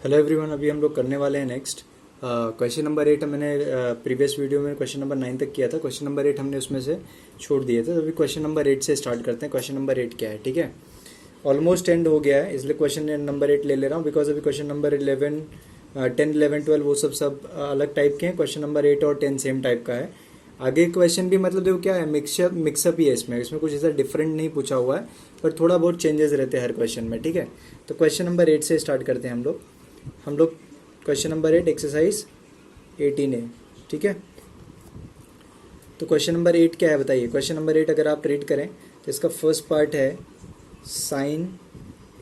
Hello everyone, अभी हम लोग करने वाले हैं नेक्स्ट क्वेश्चन नंबर 8। मैंने प्रीवियस वीडियो में क्वेश्चन नंबर 9 तक किया था। क्वेश्चन नंबर 8 हमने उसमें से छोड़ दिए थे, तो अभी क्वेश्चन नंबर 8 से स्टार्ट करते हैं। क्वेश्चन नंबर 8 क्या है, ठीक है। ऑलमोस्ट एंड हो गया है, इसलिए क्वेश्चन नंबर 8 ले ले रहा हूँ, बिकॉज अभी क्वेश्चन नंबर 11 10 11 12 वो सब अलग टाइप के हैं। क्वेश्चन नंबर 8 और 10 सेम टाइप का है। आगे क्वेश्चन भी मतलब देखो क्या है, मिक्सअप ही है। इसमें कुछ ऐसा डिफरेंट नहीं पूछा हुआ है, पर थोड़ा बहुत चेंजेस रहते हैं हर क्वेश्चन में, ठीक है। तो क्वेश्चन नंबर 8 से स्टार्ट करते हैं हम लोग क्वेश्चन नंबर 8 एक्सरसाइज 18A, ठीक है। तो क्वेश्चन नंबर 8 क्या है बताइए। क्वेश्चन नंबर 8 अगर आप रीड करें तो इसका फर्स्ट पार्ट है sine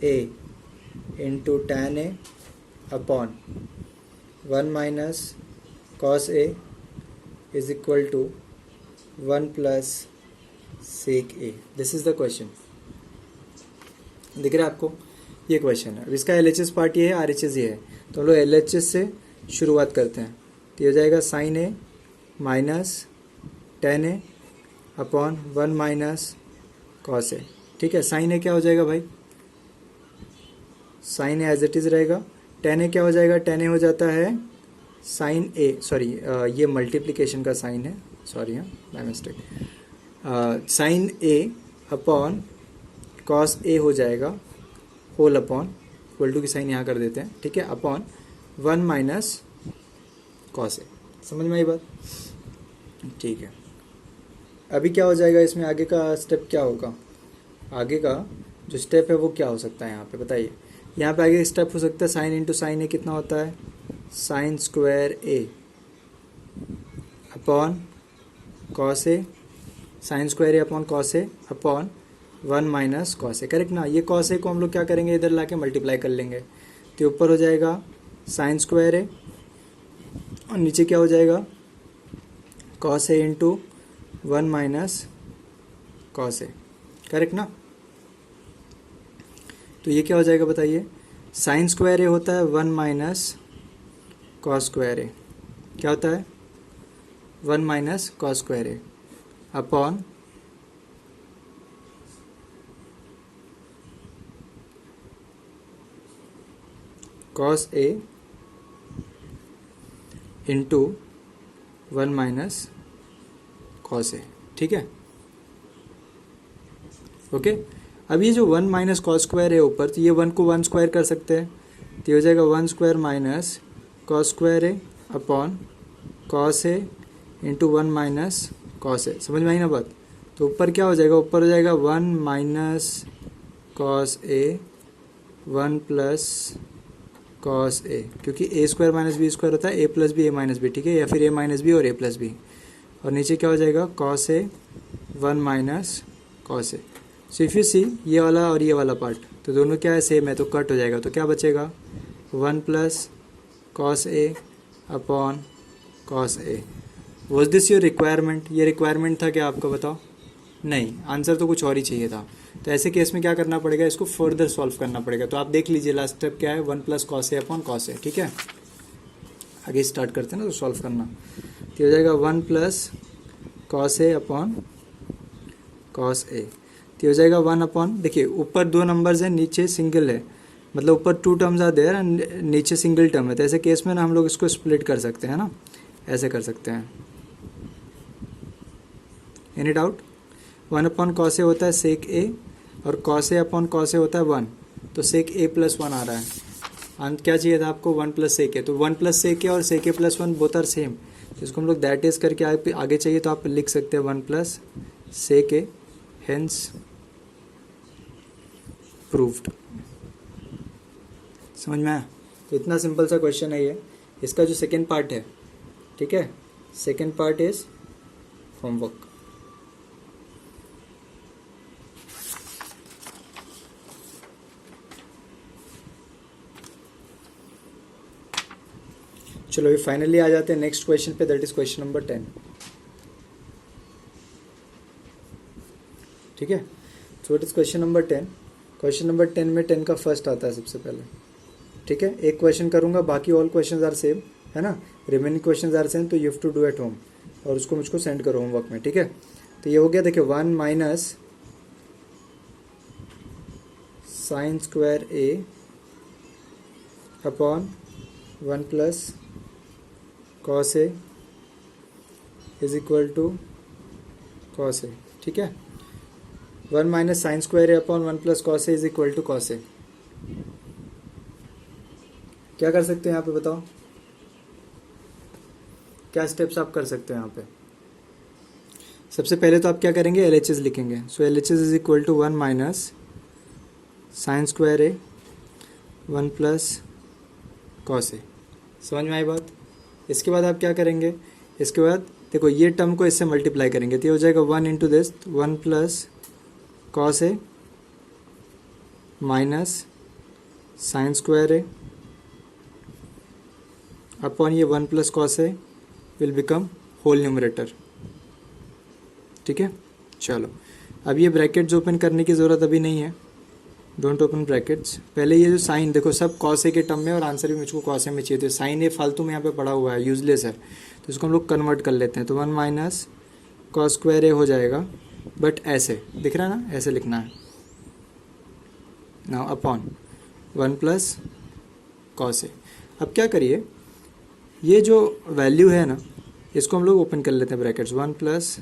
A into tan A upon 1 minus cos A is equal to 1 plus sec A. This is the question. दिख रहा है आपको, ये क्वेश्चन है। अब इसका LHS पार्ट ये है, RHS ये है, तो हम लोग LHS से शुरुआत करते हैं। तो ये हो जाएगा sine A minus tan A upon 1 minus cos A, ठीक है। साइन ए क्या हो जाएगा भाई, sine A as it is रहेगा। टेन ए क्या हो जाएगा, टेन ए हो जाता है साइन ए, सॉरी ये मल्टीप्लिकेशन का साइन है, सॉरी हाँ by mistake. Sine A upon cos A हो जाएगा होल अपॉन, इक्वल टू की साइन यहाँ कर देते हैं, ठीक है, अपॉन 1 माइनस कॉस ए। समझ में आई बात, ठीक है। अभी क्या हो जाएगा इसमें, आगे का स्टेप क्या होगा। आगे का जो स्टेप है वो क्या हो सकता है यहाँ पे बताइए। यहाँ पे आगे स्टेप हो सकता है साइन इंटू साइन ए कितना होता है, sign square A upon cos A, sign square A upon cos A upon 1 minus cos A, correct ना। ये कॉस ए को हम लोग क्या करेंगे, इधर लाके मल्टीप्लाई कर लेंगे, तो ऊपर हो जाएगा साइन स्क्वायर ए और नीचे क्या हो जाएगा cos A into 1 minus cos A, correct ना। तो ये क्या हो जाएगा बताइए, साइन स्क्वायर ए होता है 1 माइनस कॉस स्क्वायर ए, क्या होता है 1 minus cos square A upon cos A into 1 minus cos A, ठीक है, ओके। अब ये जो 1 माइनस कॉस स्क्वायर है ऊपर, तो ये 1 को 1 स्क्वायर कर सकते हैं, तो ये हो जाएगा 1 square minus cos square A upon cos A into 1 minus cos A. समझ में आई ना बात। तो ऊपर क्या हो जाएगा, ऊपर हो जाएगा 1 minus cos A 1 plus cos ए, क्योंकि ए स्क्वायर माइनस बी स्क्वायर होता है ए प्लस बी ए माइनस बी, ठीक है, या फिर ए माइनस बी और ए प्लस बी। और नीचे क्या हो जाएगा cos A 1 minus cos A. So if you see ये वाला और ये वाला पार्ट, तो दोनों क्या है सेम है, तो कट हो जाएगा। तो क्या बचेगा 1 plus cos A upon cos A. Was this your requirement, ये रिक्वायरमेंट था क्या आपका, बताओ। नहीं, आंसर तो कुछ और ही चाहिए था। तो ऐसे केस में क्या करना पड़ेगा, इसको फर्दर सॉल्व करना पड़ेगा। तो आप देख लीजिए लास्ट स्टेप क्या है, 1 plus cos A upon cos A, ठीक है। आगे स्टार्ट करते हैं ना, तो सॉल्व करना। तो हो जाएगा 1 plus cos A upon cos ए, तो हो जाएगा 1 अपॉन, देखिए ऊपर 2 नंबर्स हैं, नीचे सिंगल है, मतलब ऊपर 2 टर्म्स आर देयर एंड नीचे सिंगल टर्म है। तो ऐसे केस में ना हम लोग इसको स्प्लिट कर सकते हैं ना, ऐसे कर सकते हैं। Any doubt. 1 अपॉन कॉस ए होता है सेक ए और कॉस ए अपॉन कॉस ए होता है 1, तो सेक ए प्लस 1 आ रहा है। अंत क्या चाहिए था आपको, 1 प्लस सेक ए। तो 1 प्लस सेक ए और सेक ए प्लस 1 बोथ आर सेम, तो इसको हम लोग दैट इज करके आगे चाहिए तो आप लिख सकते हैं 1 प्लस सेक ए, हेंस प्रूव्ड। समझ में आया। तो इतना सिंपल सा क्वेश्चन है ये। इसका जो सेकेंड पार्ट है, ठीक है, सेकेंड पार्ट इज होमवर्क। चलो ये फाइनली आ जाते हैं नेक्स्ट क्वेश्चन पे, दैट इज क्वेश्चन नंबर 10, ठीक है। So it is question number 10। Question number 10 में 10 का फर्स्ट आता है सबसे पहले, ठीक है। एक क्वेश्चन करूंगा, बाकी ऑल क्वेश्चंस आर सेम, है ना, रिमेनिंग क्वेश्चंस आर सेम, तो you have to do at home और उसको मुझको सेंड करो होमवर्क में, ठीक है। तो ये हो गया, देखिए 1 minus sine square A upon 1 plus cos A is equal to cos A, ठीक है। 1 minus sine square A upon 1 plus cos A is equal to cos A. क्या कर सकते हैं यहाँ पे बताओ, क्या स्टेप्स आप कर सकते हो यहाँ पे। सबसे पहले तो आप क्या करेंगे, LHS लिखेंगे। So LHS is equal to 1 minus sine square A 1 plus cos A. समझ में आई बात। इसके बाद आप क्या करेंगे, इसके बाद देखो ये टर्म को इससे मल्टीप्लाई करेंगे तो ये हो जाएगा 1 into this 1 plus cos A minus sine square A upon ये 1 plus cos A will become whole numerator, ठीक है। चलो अब ये ब्रैकेट्स ओपन करने की ज़रूरत अभी नहीं है, डोंट ओपन ब्रैकेट्स। पहले ये जो साइन देखो सब कॉस ए के टर्म में और आंसर भी मुझको कॉस ए में चाहिए, तो साइन ए फालतू में यहाँ पे पड़ा हुआ है, यूजलेस है, तो इसको हम लोग कन्वर्ट कर लेते हैं। तो 1 माइनस कॉस स्क्वायर ए हो जाएगा, बट ऐसे दिख रहा है ना, ऐसे लिखना है नाउ अपॉन 1 प्लस कॉस ए। अब क्या करिए, ये जो वैल्यू है ना इसको हम लोग ओपन कर लेते हैं brackets, 1 plus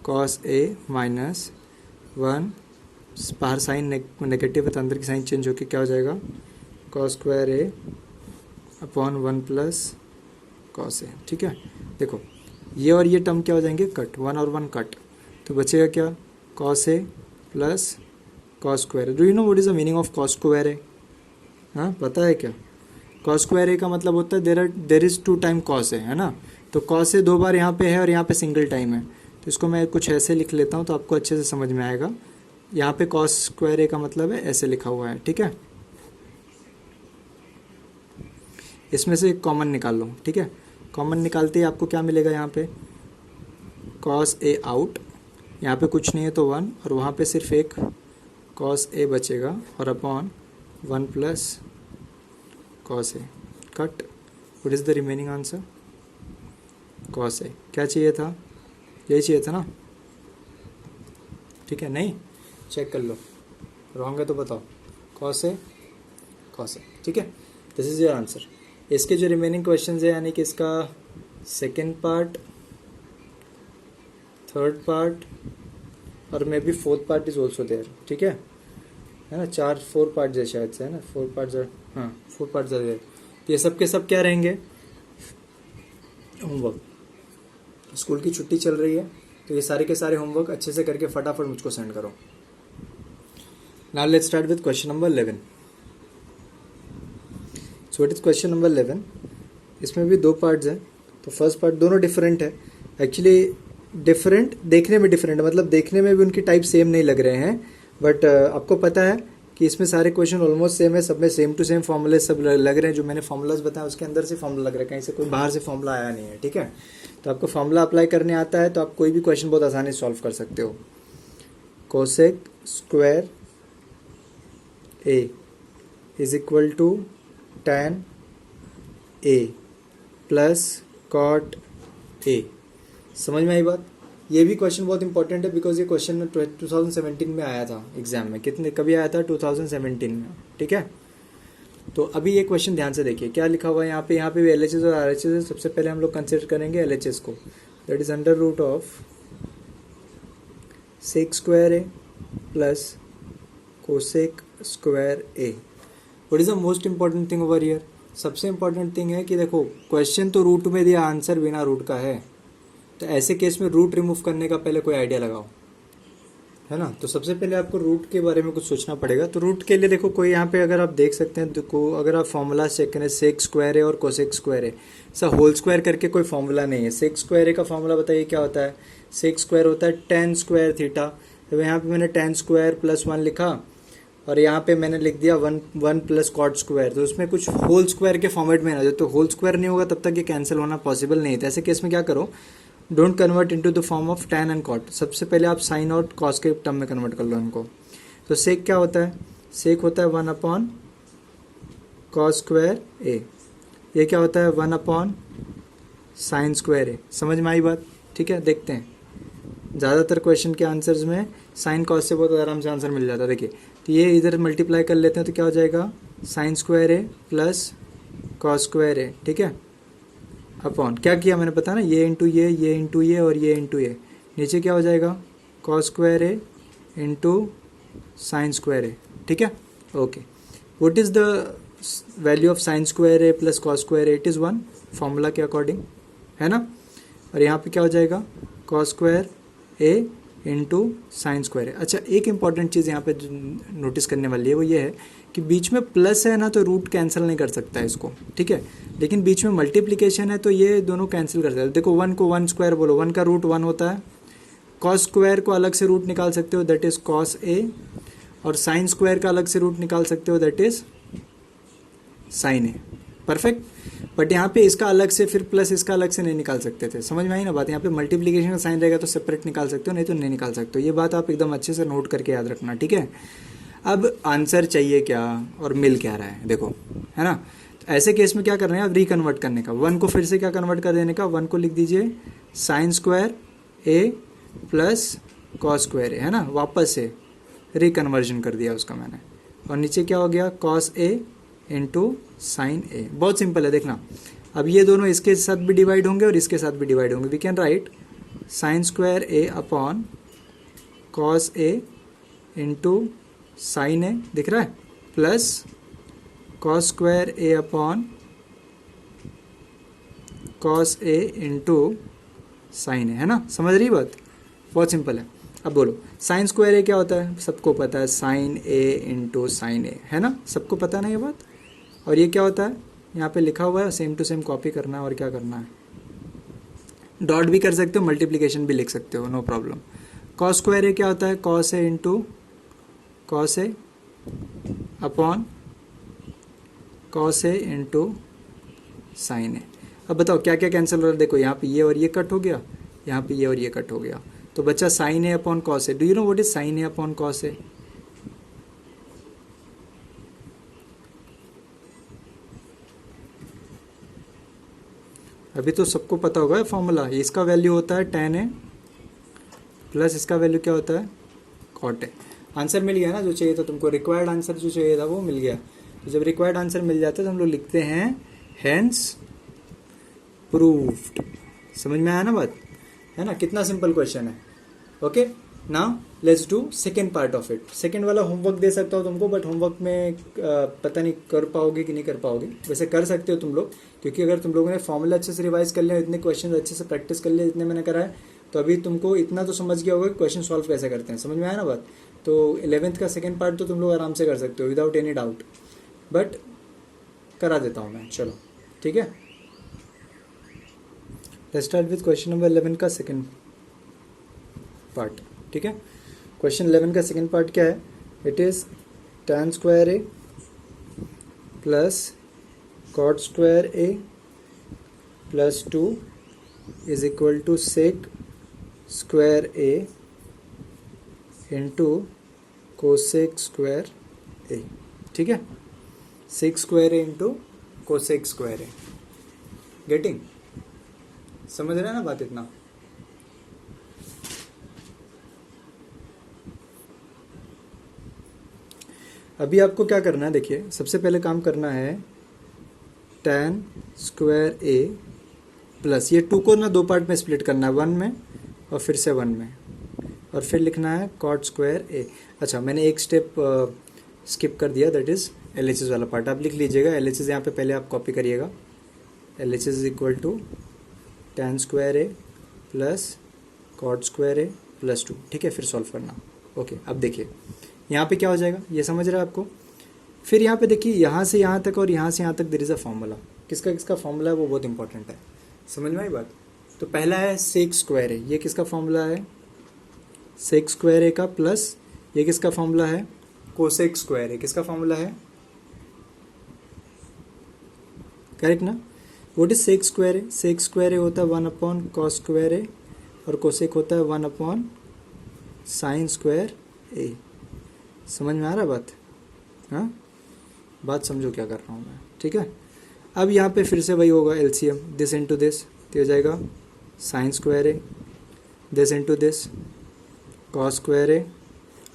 cos A minus 1, बाहर साइन नेगेटिव है तो अंदर की साइन चेंज होकर क्या हो जाएगा, cos square A upon 1 plus cos A, ठीक है। देखो ये और ये टर्म क्या हो जाएंगे, कट, 1 और 1 कट, तो बचेगा क्या, cos A plus cos square A. Do you know what is the meaning of cos square A? हाँ पता है क्या? कॉस स्क्वायर ए का मतलब होता है देर इज 2 टाइम कॉस है ना। तो कॉस ए 2 बार यहाँ पे है और यहाँ पे सिंगल टाइम है, तो इसको मैं कुछ ऐसे लिख लेता हूँ तो आपको अच्छे से समझ में आएगा। यहाँ पे कॉस स्क्वायर ए का मतलब है ऐसे लिखा हुआ है, ठीक है। इसमें से एक कॉमन निकाल लो, ठीक है। कॉमन निकालते ही आपको क्या मिलेगा, यहाँ पे कॉस ए आउट, यहाँ पे कुछ नहीं है तो 1, और वहाँ पे सिर्फ एक कॉस ए बचेगा और upon 1 plus cos A, cut. What is the remaining answer, cos A. क्या चाहिए था, यही चाहिए था ना, ठीक है। नहीं चेक कर लो, रॉन्ग है तो बताओ, कॉस ए ठीक है। This is your answer. इसके जो रिमेनिंग क्वेश्चंस है यानी कि इसका सेकेंड पार्ट, थर्ड पार्ट और maybe fourth part is also there, ठीक है ना। 4 पार्ट है शायद से, है ना, 4 पार्ट, हाँ 4 पार्ट देयर। ये सब के सब क्या रहेंगे, होमवर्क। स्कूल की छुट्टी चल रही है तो ये सारे के सारे होमवर्क अच्छे से करके फटाफट मुझको सेंड करो। Now let's start with question number 11। So what is question number 11। इसमें भी 2 पार्ट्स हैं, तो फर्स्ट पार्ट दोनों डिफरेंट है एक्चुअली, डिफरेंट देखने में डिफरेंट है, मतलब देखने में भी उनकी टाइप सेम नहीं लग रहे हैं, बट आपको पता है कि इसमें सारे क्वेश्चन ऑलमोस्ट सेम है, सब में सेम टू सेम फॉर्मूले सब लग रहे हैं। जो मैंने फॉर्मूलाज बताया उसके अंदर से फॉर्मूला लग रहा है, कहीं से कोई बाहर से फॉर्मूला आया नहीं है, ठीक है। तो आपको फॉर्मूला अप्लाई करने आता है तो आप कोई भी क्वेश्चन बहुत आसानी से सॉल्व कर सकते हो। Cosec square A is equal to tan A plus cot A. समझ में आई बात। ये भी क्वेश्चन बहुत इंपॉर्टेंट है बिकॉज ये क्वेश्चन 2017 में आया था एग्जाम में। कभी आया था, 2017 में, ठीक है। तो अभी ये क्वेश्चन ध्यान से देखिए क्या लिखा हुआ है यहाँ पे भी LHS और RHS है। सबसे पहले हम लोग कंसिडर करेंगे LHS को, that is under root of sec square A plus cosec square A. What is the most important thing over here, सबसे इंपॉर्टेंट थिंग है कि देखो क्वेश्चन तो रूट में दिया, आंसर बिना रूट का है, तो ऐसे केस में रूट रिमूव करने का पहले कोई आइडिया लगाओ, है ना। तो सबसे पहले आपको रूट के बारे में कुछ सोचना पड़ेगा। तो रूट के लिए देखो कोई यहाँ पे अगर आप देख सकते हैं, देखो अगर आप फॉर्मूला चेक करें, सेक स्क्वायर ए और कोसेक स्क्वायर ए, सर होल स्क्वायर करके कोई फॉर्मूला नहीं है। सेक स्क्वायर ए का फॉर्मूला बताइए क्या होता है, सेक स्क्वायर होता है tan स्क्वायर थीटा। तो यहाँ पे मैंने tan स्क्वायर प्लस 1 लिखा और यहाँ पे मैंने लिख दिया 1 प्लस कॉट स्क्वायर। तो उसमें कुछ होल स्क्वायर के फॉर्मेट में आ जाए, तो होल स्क्वायर नहीं होगा तब तक ये कैंसिल होना पॉसिबल नहीं है। तो ऐसे केस में क्या करो, don't convert into the form of tan and cot, सबसे पहले आप साइन और कॉस के टर्म में कन्वर्ट कर लो इनको। तो सेक क्या होता है, सेक होता है 1 अपॉन कॉस स्क्वायर ए। ये क्या होता है 1 अपॉन साइन स्क्वायर ए। समझ में आई बात, ठीक है। देखते हैं ज़्यादातर क्वेश्चन के आंसर्स में साइन कॉस से बहुत आराम से आंसर मिल जाता है। देखिए तो ये इधर मल्टीप्लाई कर लेते हैं तो क्या हो जाएगा, sine square A plus cos square A, ठीक है, अपॉन क्या किया मैंने पता ना, ये इंटू ये और ये इंटू ये, नीचे क्या हो जाएगा cos square A into sine square A, ठीक है। Okay, what is the value of sine square A plus cos square A? It is 1 formula के अकॉर्डिंग, है ना। और यहाँ पे क्या हो जाएगा cos square A into sine square ए। अच्छा, एक इंपॉर्टेंट चीज़ यहाँ पे नोटिस करने वाली है वो ये है कि बीच में प्लस है ना तो रूट कैंसिल नहीं कर सकता है इसको, ठीक है, लेकिन बीच में मल्टीप्लिकेशन है तो ये दोनों कैंसिल कर सकते हैं। देखो 1 को 1 स्क्वायर बोलो, 1 का रूट 1 होता है, कॉस स्क्वायर को अलग से रूट निकाल सकते हो, दैट इज़ कॉस ए, और साइन स्क्वायर का अलग से रूट निकाल सकते हो, that is sine A. Perfect. But यहाँ पे इसका अलग से फिर प्लस इसका अलग से नहीं निकाल सकते थे, समझ में आई ना बात। यहाँ पे मल्टीप्लिकेशन का साइन रहेगा तो सेपरेट निकाल सकते हो, नहीं तो नहीं निकाल सकते हो। ये बात आप एकदम अच्छे से नोट करके याद रखना, ठीक है। अब आंसर चाहिए क्या और मिल क्या रहा है, देखो, है ना। तो ऐसे केस में क्या कर रहे हैं, अब रिकन्वर्ट करने का, 1 को फिर से क्या कन्वर्ट कर देने का, 1 को लिख दीजिए sign square A plus cos square ए, है ना, वापस से रिकन्वर्जन कर दिया उसका मैंने, और नीचे क्या हो गया कॉस ए इंटू साइन ए। बहुत सिंपल है, देखना। अब ये दोनों इसके साथ भी डिवाइड होंगे और इसके साथ भी डिवाइड होंगे। We can write sine square A upon cos A into sine A, दिख रहा है, plus cos square A upon cos A into sine A, है ना। समझ रही बात, बहुत सिंपल है। अब बोलो साइन स्क्वायर ए क्या होता है, सबको पता है, sine A into sine A, है ना, सबको पता ना ये बात। और ये क्या होता है, यहाँ पे लिखा हुआ है, सेम टू सेम कॉपी करना है और क्या करना है, डॉट भी कर सकते हो, मल्टीप्लिकेशन भी लिख सकते हो, नो प्रॉब्लम। कॉस स्क्वायर ए क्या होता है, cos A into cos A upon cos A into sine A. अब बताओ क्या क्या कैंसिल हो रहा है, देखो यहाँ पे ये और ये कट हो गया, यहाँ पे ये और ये कट हो गया, तो बच्चा sine A upon cos A. Do you know what is sine A upon cos A? अभी तो सबको पता होगा फॉर्मूला, इसका वैल्यू होता है टेन ए प्लस इसका वैल्यू क्या होता है कॉट ए। आंसर मिल गया ना जो चाहिए था तुमको, रिक्वायर्ड आंसर जो चाहिए था वो मिल गया। तो जब रिक्वायर्ड आंसर मिल जाता है तो हम लोग लिखते हैं हेंस प्रूव्ड। समझ में आया ना बात, है ना, कितना सिंपल क्वेश्चन है। Okay, now let's do second part of it. Second वाला होमवर्क दे सकता हूँ तुमको, बट होमवर्क में पता नहीं कर पाओगे कि नहीं कर पाओगे। वैसे कर सकते हो तुम लोग, क्योंकि अगर तुम लोगों ने फॉर्मूला अच्छे से रिवाइज कर लिया, इतने क्वेश्चन अच्छे से प्रैक्टिस कर लिया जितने मैंने करा है, तो अभी तुमको इतना तो समझ गया होगा कि क्वेश्चन सॉल्व कैसे करते हैं। समझ में आया ना बात। तो 11th का सेकेंड पार्ट तो तुम लोग आराम से कर सकते हो विदाउट एनी डाउट, बट करा देता हूँ मैं, चलो ठीक है। Let's start with question number 11 का सेकेंड पार्ट, ठीक है। क्वेश्चन 11 का सेकेंड पार्ट क्या है, it is tan square A plus cot square A plus 2 is equal to sec square A into cosec square A, ठीक है। Sec square A into cosec square A, getting, समझ रहे हैं ना बात इतना। अभी आपको क्या करना है, देखिए सबसे पहले काम करना है tan स्क्वायर ए प्लस, ये 2 को ना 2 पार्ट में स्प्लिट करना है, 1 में और फिर से 1 में, और फिर लिखना है कॉट स्क्वायर ए। अच्छा, मैंने एक स्टेप स्किप कर दिया, दैट इज LHS वाला पार्ट। आप लिख लीजिएगा LHS, यहाँ पे पहले आप कॉपी करिएगा। LHS is equal to tan square A plus cot square A plus 2, ठीक है, फिर सॉल्व करना। ओके, अब देखिए यहाँ पे क्या हो जाएगा, ये समझ रहा है आपको। फिर यहाँ पे देखिए यहाँ से यहाँ तक और यहाँ से यहाँ तक देयर इज अ फॉर्मूला, किसका किसका फॉर्मूला है वो बहुत इंपॉर्टेंट है, समझ में आई बात। तो पहला है सेक स्क्वायर ए, ये किसका फॉर्मूला है सेक स्क्वायर ए का, प्लस ये किसका फॉर्मूला है कोसेक स्क्वायर ए, किसका फॉर्मूला है, करेक्ट ना। What is sec square A, sec square A होता है 1 अपॉन कॉस स्क्वायर ए और कोसेक होता है 1 अपॉन साइन स्क्वायर ए। समझ में आ रहा है बात, हाँ, बात समझो क्या कर रहा हूँ मैं, ठीक है। अब यहाँ पे फिर से वही होगा LCM, दिस इंटू दिस, तो हो जाएगा sine square A, this into this cos square A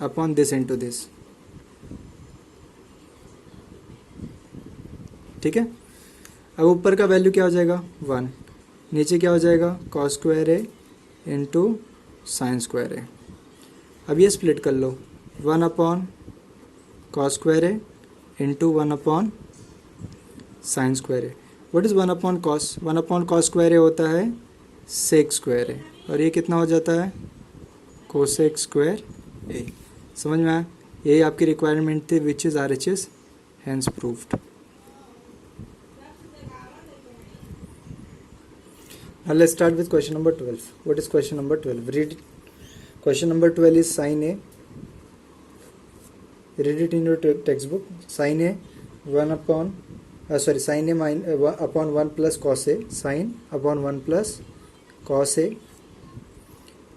upon this into this, ठीक है। अब ऊपर का वैल्यू क्या हो जाएगा 1, नीचे क्या हो जाएगा cos square A into sine square A. अब ये स्प्लिट कर लो 1 upon cos square A into 1 upon sine square A. What is 1 upon cos? 1 upon cos square A होता है सेक स्क्वायर ए, और ये कितना हो जाता है कोसेक स्क्वायर ए। समझ में आया? यही आपकी रिक्वायरमेंट थी, which is RHS, hence proved. Now let's start with question number 12. What is question number 12? Read it. Question number 12 is sin A. Read it in your textbook. Sin A 1 upon sin A upon 1 plus cos A, sin upon 1 plus cos A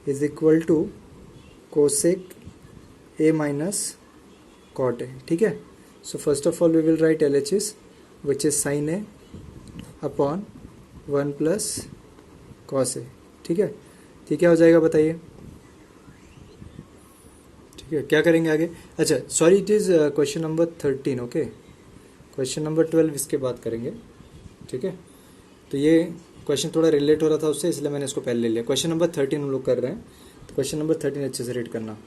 is equal to cosec A minus cot A. ठीक है? So first of all we will write LHS, which is sin A upon 1 plus cos A. ठीक है? ठीक क्या हो जाएगा बताइए? ठीक है, क्या करेंगे आगे? अच्छा sorry, it is question number 13। Okay, question number 12 इसके बाद करेंगे। ठीक है, तो ये क्वेश्चन थोड़ा रिलेट हो रहा था उससे, इसलिए मैंने इसको पहले ले लिया। क्वेश्चन नंबर 13 हम लोग कर रहे हैं, तो क्वेश्चन नंबर 13 अच्छे से रीड करना।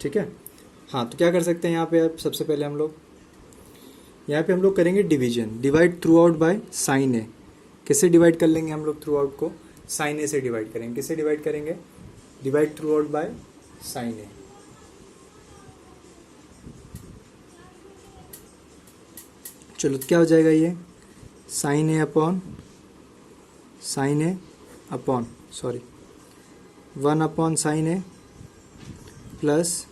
ठीक है, हाँ, तो क्या कर सकते हैं यहाँ पे? अब सबसे पहले हम लोग करेंगे division, divide throughout by sine A. किससे डिवाइड कर लेंगे हम लोग थ्रू आउट को? साइन ए से डिवाइड करेंगे। किससे डिवाइड करेंगे? Divide throughout by sine A. चलो क्या हो जाएगा ये? Sine A upon 1 upon sine A plus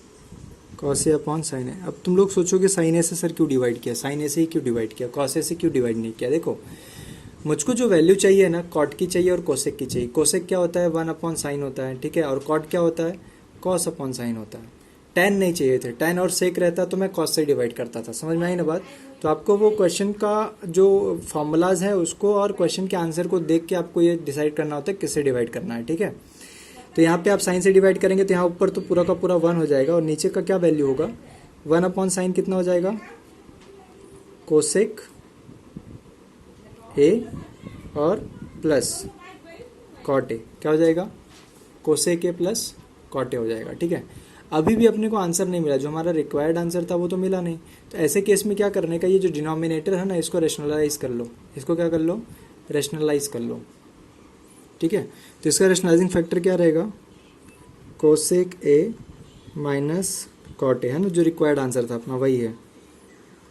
cos A upon sine A. अब तुम लोग सोचोगे साइन ए से सर क्यों डिवाइड किया, साइन ए से ही क्यों डिवाइड किया, कॉस ए से क्यों डिवाइड नहीं किया? देखो, मुझको जो वैल्यू चाहिए ना, कॉट की चाहिए और कोसेक की चाहिए। कोसेक क्या होता है? 1 अपॉन साइन होता है। ठीक है, और कॉट क्या होता है? कॉस अपॉन साइन होता है। टेन नहीं चाहिए थे, टेन और सेक रहता तो मैं कॉस से डिवाइड करता था। समझ में आई ना बात? तो आपको वो क्वेश्चन का जो फॉर्मूलाज है उसको और क्वेश्चन के आंसर को देख के आपको ये डिसाइड करना होता है किससे डिवाइड करना है। ठीक है, तो यहाँ पे आप साइन से डिवाइड करेंगे तो यहाँ ऊपर तो पूरा का पूरा 1 हो जाएगा, और नीचे का क्या वैल्यू होगा? 1 अपॉन साइन कितना हो जाएगा? कोसेक ए और प्लस कॉट ए। क्या हो जाएगा? Cosec A plus cot A हो जाएगा। ठीक है, अभी भी अपने को आंसर नहीं मिला, जो हमारा रिक्वायर्ड आंसर था वो तो मिला नहीं। तो ऐसे केस में क्या करने का, ये जो डिनोमिनेटर है ना, इसको रेशनलाइज कर लो। इसको क्या कर लो? रेशनलाइज कर लो। ठीक है, तो इसका रेशनलाइजिंग फैक्टर क्या रहेगा? Cosec A minus cot A, है ना, जो रिक्वायर्ड आंसर था अपना वही है,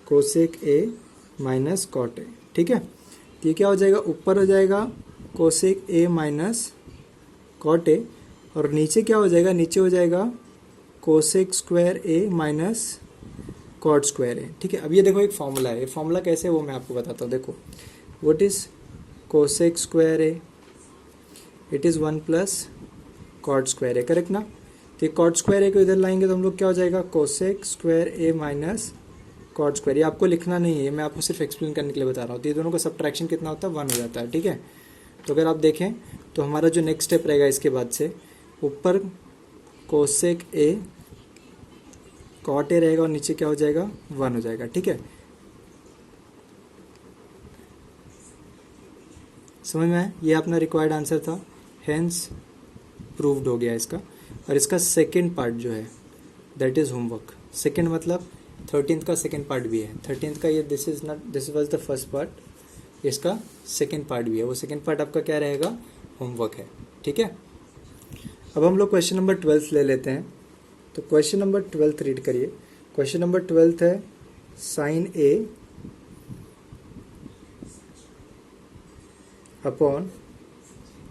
cosec A minus cot A. ठीक है, तो ये क्या हो जाएगा? ऊपर हो जाएगा cosec A minus cot A, और नीचे क्या हो जाएगा? नीचे हो जाएगा cosec square A minus cot square A. ठीक है, अब ये देखो एक फॉर्मूला है, ये फॉर्मूला कैसे है वो मैं आपको बताता हूँ। देखो, what is cosec square A? It is 1 plus cot square A, correct ना? तो कॉट स्क्वायर ए को इधर लाएंगे तो हम लोग क्या हो जाएगा? Cosec square A minus cot square. ये आपको लिखना नहीं है, मैं आपको सिर्फ एक्सप्लेन करने के लिए बता रहा हूँ। तो ये दोनों का सब्ट्रैक्शन कितना होता है? 1 हो जाता है। ठीक है, तो अगर आप देखें तो हमारा जो नेक्स्ट स्टेप रहेगा इसके बाद से, ऊपर कोसेक ए कॉट ए रहेगा और नीचे क्या हो जाएगा? 1 हो जाएगा। ठीक है, समझ में आया? ये अपना रिक्वायर्ड आंसर था, हेंस प्रूव्ड हो गया इसका। और इसका सेकेंड पार्ट जो है दैट इज होमवर्क। सेकेंड मतलब 13th का सेकेंड पार्ट भी है। 13th का ये this was the first part, इसका सेकेंड पार्ट भी है। वो सेकेंड पार्ट आपका क्या रहेगा? होमवर्क है। ठीक है, अब हम लोग क्वेश्चन नंबर 12 ले लेते हैं। तो क्वेश्चन नंबर 12 रीड करिए। क्वेश्चन नंबर 12 है sine A upon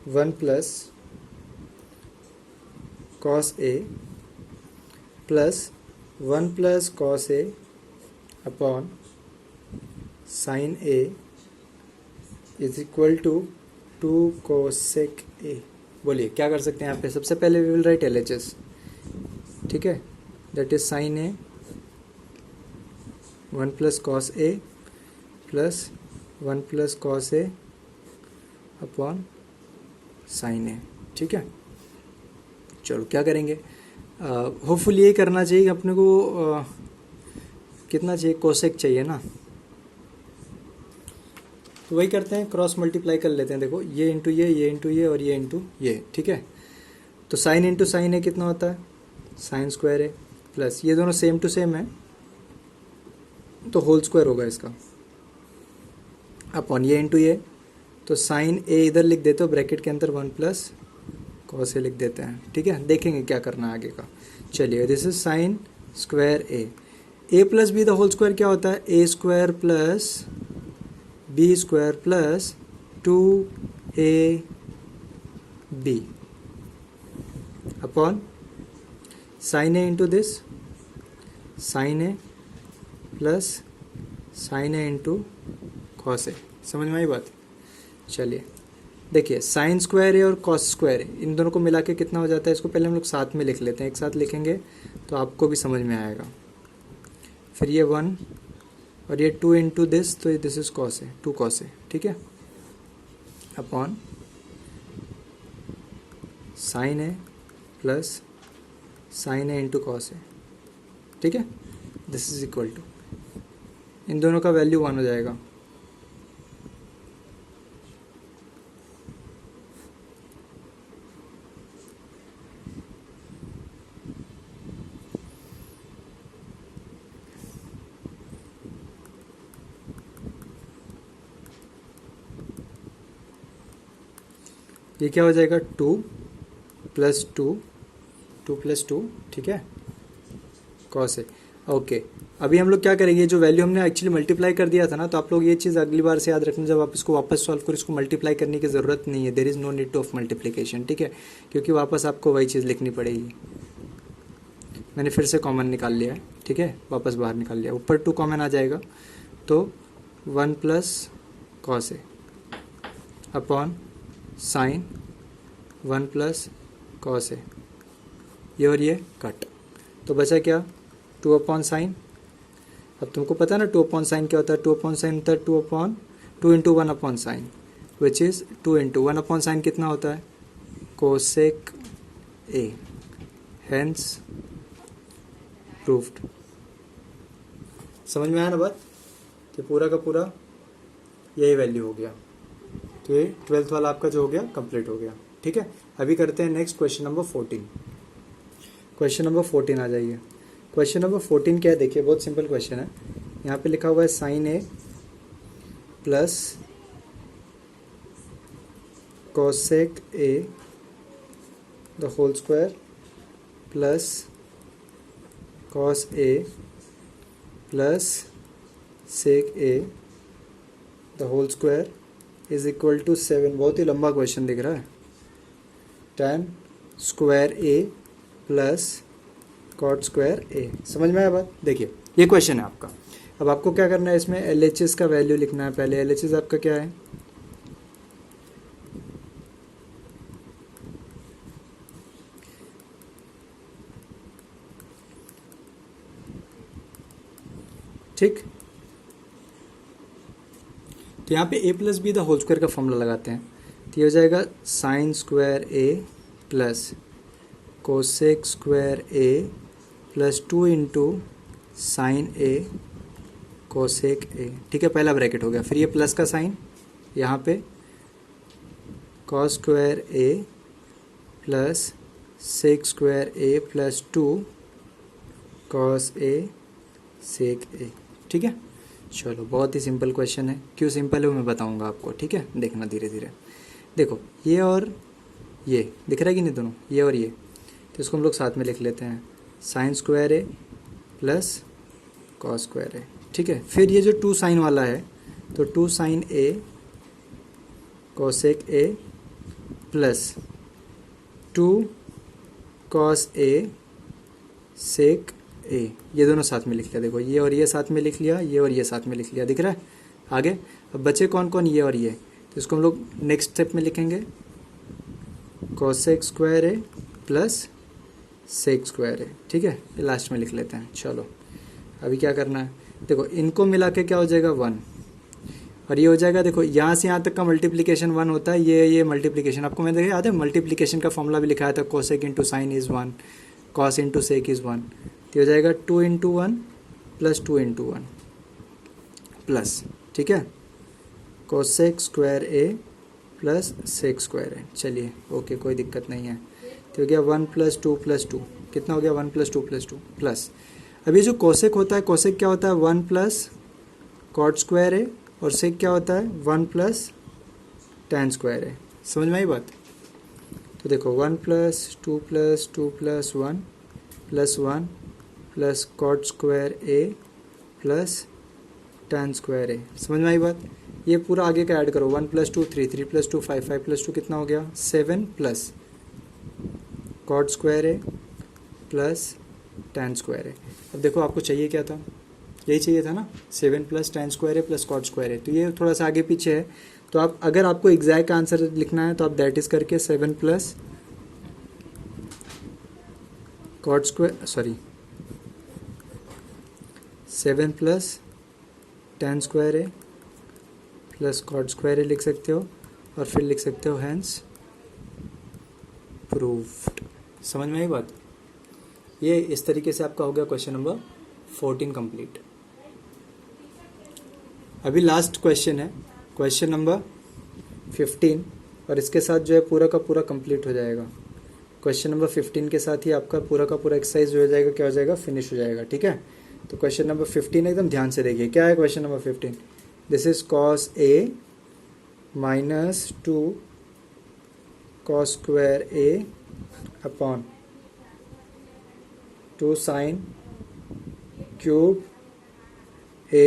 1 plus cos A plus 1 plus cos A upon sine A is equal to 2 cosec A. बोलिए क्या कर सकते हैं यहाँ पे? सबसे पहले वी विल राइट LHS। ठीक है, that is sine A 1 plus cos A plus 1 plus cos A upon sine A. ठीक है, चलो क्या करेंगे? होपफुली ये करना चाहिए कि अपने को कितना चाहिए? कोसेक चाहिए ना, तो वही करते हैं, क्रॉस मल्टीप्लाई कर लेते हैं। देखो ये इंटू ये इंटू ये और ये इंटू ये, ठीक है। तो साइन इंटू साइन ए कितना होता है, साइन स्क्वायर ए, प्लस ये दोनों सेम टू सेम है तो होल स्क्वायर होगा इसका, अपॉन ये इंटू ये, तो साइन ए इधर लिख देते हो ब्रैकेट के अंदर 1 प्लस कॉस ए लिख देते हैं, ठीक है। देखेंगे क्या करना है आगे का। चलिए, this is sine square A plus B the whole square क्या होता है, A square plus B square plus 2ab upon sine A into this sine A plus sine A into cos A. समझ में आई बात। चलिए देखिए, साइन स्क्वायर है और कॉस स्क्वायर है, इन दोनों को मिला के कितना हो जाता है, इसको पहले हम लोग साथ में लिख लेते हैं, एक साथ लिखेंगे तो आपको भी समझ में आएगा। फिर ये 1 और ये 2 इंटू दिस, तो दिस इज कॉस है, 2 कॉस है, ठीक है, अपॉन साइन है प्लस साइन है इंटू कॉस है, ठीक है। दिस इज इक्वल टू, इन दोनों का वैल्यू 1 हो जाएगा। ये क्या हो जाएगा, 2 प्लस 2 प्लस 2, ठीक है, कॉस है। ओके, अभी हम लोग क्या करेंगे, जो वैल्यू हमने एक्चुअली मल्टीप्लाई कर दिया था ना, तो आप लोग ये चीज़ अगली बार से याद रखना, जब आप इसको वापस सॉल्व करो, इसको मल्टीप्लाई करने की ज़रूरत नहीं है, there is no need to of multiplication, ठीक है, क्योंकि वापस आपको वही चीज़ लिखनी पड़ेगी। मैंने फिर से कॉमन निकाल लिया है, ठीक है, वापस बाहर निकाल लिया, ऊपर 2 कॉमन आ जाएगा, तो 1 प्लस कॉस है अपॉन साइन 1 प्लस कॉस है, ये और ये कट, तो बचा क्या, 2 अपॉन साइन। अब तुमको पता है ना 2 अपॉन साइन क्या होता है, 2 अपॉन साइन होता है 2 into 1 upon sign, which is 2 into 1 upon sign कितना होता है, कोसेक ए, हेंस प्रूफ्ड। समझ में आया ना बात, तो पूरा का पूरा यही वैल्यू हो गया। तो ये 12th वाला आपका जो हो गया कंप्लीट हो गया, ठीक है। अभी करते हैं next question number 14। Question number 14 आ जाइए। क्वेश्चन नंबर 14 क्या है, देखिए बहुत सिंपल क्वेश्चन है। यहाँ पे लिखा हुआ है sine A plus cosec A the whole square plus cos A plus sec A the whole square is equal to 7। बहुत ही लंबा क्वेश्चन दिख रहा है। tan square A plus cot square A. समझ में आया बात। देखिए ये क्वेश्चन है आपका। अब आपको क्या करना है, इसमें LHS का वैल्यू लिखना है। पहले LHS आपका क्या है, ठीक। तो यहाँ पे a plus B the whole square का फॉर्मूला लगाते हैं। तो ये हो जाएगा sine square A plus cosec square A plus 2 into sine A cosec A. ठीक है, पहला ब्रैकेट हो गया। फिर ये प्लस का साइन यहाँ पे cos square A plus sec square A plus 2 cos A sec ए। ठीक है, चलो बहुत ही सिंपल क्वेश्चन है। क्यों सिंपल है वो मैं बताऊंगा आपको। ठीक है, देखना धीरे धीरे। देखो ये और ये दिख रहा है कि नहीं, दोनों ये और ये, तो इसको हम लोग साथ में लिख लेते हैं। Sign square A plus cos square A. ठीक है, फिर ये जो 2 साइन वाला है तो 2 sine A cosec A plus 2 cos A sec A. ये दोनों साथ में लिख लिया। देखो ये और ये साथ में लिख लिया, ये और ये साथ में लिख लिया। दिख रहा है आगे। अब बचे कौन कौन, ये और ये, तो इसको हम लोग नेक्स्ट स्टेप में लिखेंगे cosec square A plus sec square A. ठीक है, ये लास्ट में लिख लेते हैं। चलो अभी क्या करना है, देखो इनको मिला के क्या हो जाएगा 1 और ये हो जाएगा। देखो यहाँ से यहाँ तक का मल्टीप्लिकेशन 1 होता है। ये मल्टीप्लिकेशन आपको मैंने देखा याद है, मल्टीप्लिकेशन का फॉर्मूला भी लिखाया था, cosec into sine is 1 cos into sec is 1। तो हो जाएगा 2 इंटू 1 प्लस 2 इंटू 1 प्लस, ठीक है, cosec square A plus sec square ए। चलिए ओके, कोई दिक्कत नहीं है। तो हो गया 1 + 2 + 2, कितना हो गया 1 + 2 + 2 प्लस। अभी जो कोसेक होता है, कोसेक क्या होता है 1 + कॉट स्क्वायर ए, और सेक क्या होता है 1 + टैन स्क्वायर ए। समझ में आई बात? तो देखो 1 + 2 + 2 + 1 + 1 + cot square A plus tan square A. समझ में आई बात? ये पूरा आगे का ऐड करो, 1 + 2 3, 3 + 2 5, 5 + 2 कितना हो गया 7 plus cot square A plus tan square A. अब देखो आपको चाहिए क्या था, यही चाहिए था ना, 7 + tan square A plus cot square ए। तो ये थोड़ा सा आगे पीछे है, तो आप अगर आपको एग्जैक्ट आंसर लिखना है तो आप दैट इज करके 7 + cot square 7 + tan square A plus cot square ए लिख सकते हो, और फिर लिख सकते हो हैंस प्रूव्ड। समझ में आई बात? ये इस तरीके से आपका हो गया क्वेश्चन नंबर 14 कंप्लीट। अभी लास्ट क्वेश्चन है, क्वेश्चन नंबर 15, और इसके साथ जो है पूरा का पूरा कंप्लीट हो जाएगा। क्वेश्चन नंबर 15 के साथ ही आपका पूरा का पूरा एक्सरसाइज जो हो जाएगा, क्या हो जाएगा, फिनिश हो जाएगा। ठीक है, तो क्वेश्चन नंबर 15 एकदम ध्यान से देखिए, क्या है question number 15। This is cos a - 2 cos square a upon 2 sin cube a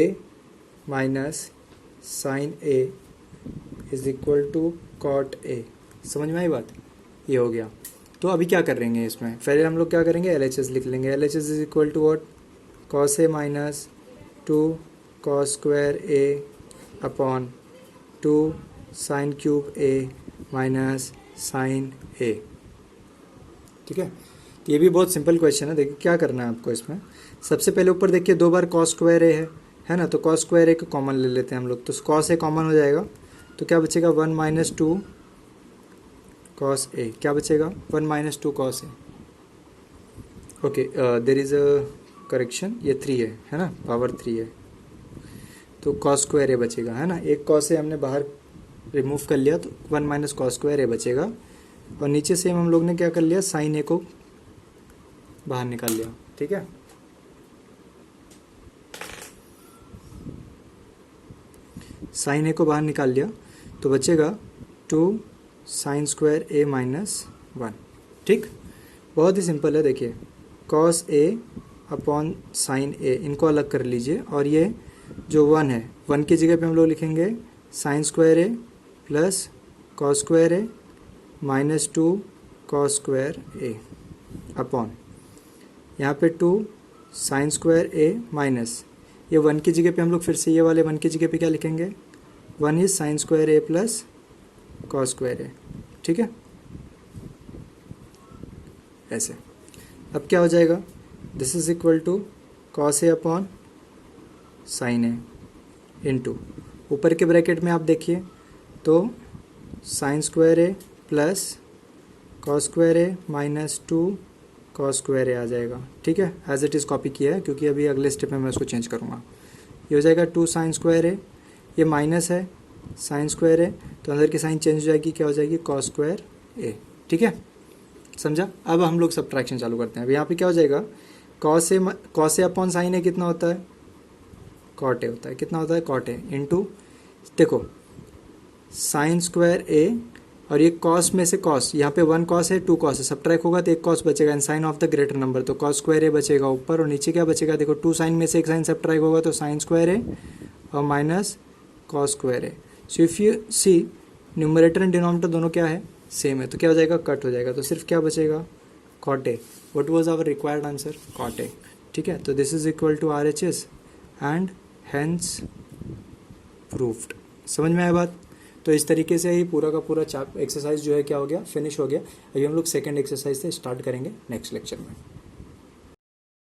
minus sin a is equal to cot a। समझ में आई बात? ये हो गया। तो अभी क्या करेंगे इसमें, पहले हम लोग क्या करेंगे, LHS लिख लेंगे। LHS is equal to what, cos a minus 2 cos square a upon 2 sin cube a minus sin a। ठीक है, तो ये भी बहुत सिंपल क्वेश्चन है। देखिए क्या करना है आपको इसमें, सबसे पहले ऊपर देखिए 2 बार cos स्क्वायर a है ना, तो cos स्क्वायर a को कॉमन ले लेते हैं हम लोग, तो cos a कॉमन हो जाएगा, तो क्या बचेगा 1 - 2 cos a। क्या बचेगा 1 - 2 cos a। Okay, there is a correction, ये 3 है ना, पावर 3 है, तो cos स्क्वायर a बचेगा, है ना। एक cos a हमने बाहर रिमूव कर लिया, तो 1 - cos स्क्वायर a बचेगा, और नीचे से हम लोग ने क्या कर लिया, sin a को बाहर निकाल लिया। ठीक है, sin a को बाहर निकाल लिया, तो बचेगा 2 sin स्क्वायर a माइनस 1। ठीक, बहुत ही सिंपल है। देखिए cos a upon sin a, इनको अलग कर लीजिए, और ये जो 1 है, 1 की जगह पे हम लोग लिखेंगे sin square a plus cos square a minus 2 cos square a upon यहाँ पे 2 sin स्क्वायर a माइनस, ये 1 की जगह पे हम लोग फिर से ये वाले 1 की जगह पे क्या लिखेंगे, 1 is sin square a plus cos square a। ठीक है, ऐसे। अब क्या हो जाएगा, this is equal to cos a upon sin a into, ऊपर के ब्रैकेट में आप देखिए तो sin square a plus cos square a minus 2 cos square a आ जाएगा। ठीक है, एज इट इज़ कॉपी किया है, क्योंकि अभी अगले स्टेप में मैं उसको चेंज करूँगा। ये हो जाएगा 2 sin स्क्वायर a, ये माइनस है sin स्क्वायर a, तो अंदर की साइन चेंज हो जाएगी, क्या हो जाएगी cos स्क्वायर a। ठीक है, समझा। अब हम लोग सब्ट्रैक्शन चालू करते हैं। अब यहाँ पे क्या हो जाएगा, cos a upon sin a कितना होता है, cot a होता है। कितना होता है, cot a इंटू, देखो sin स्क्वायर a, और ये cos में से cos, यहाँ पे 1 cos है 2 cos है, सब्ट्रैक्ट होगा तो एक cos बचेगा, in sign of the greater number, तो cos स्क्वायर a बचेगा ऊपर, और नीचे क्या बचेगा, देखो 2 साइन में से एक साइन सब्ट्रैक्ट होगा तो sin स्क्वायर a और minus cos square a। So if you see numerator and denominator दोनों क्या है, सेम है, तो क्या हो जाएगा, कट हो जाएगा, तो सिर्फ क्या बचेगा, cot a। What was our required answer, cot a। ठीक है, तो this is equal to RHS and hence proved. समझ में आया बात? तो इस तरीके से ही पूरा का पूरा एक्सरसाइज जो है क्या हो गया, फिनिश हो गया। अभी हम लोग सेकंड एक्सरसाइज से स्टार्ट करेंगे नेक्स्ट लेक्चर में।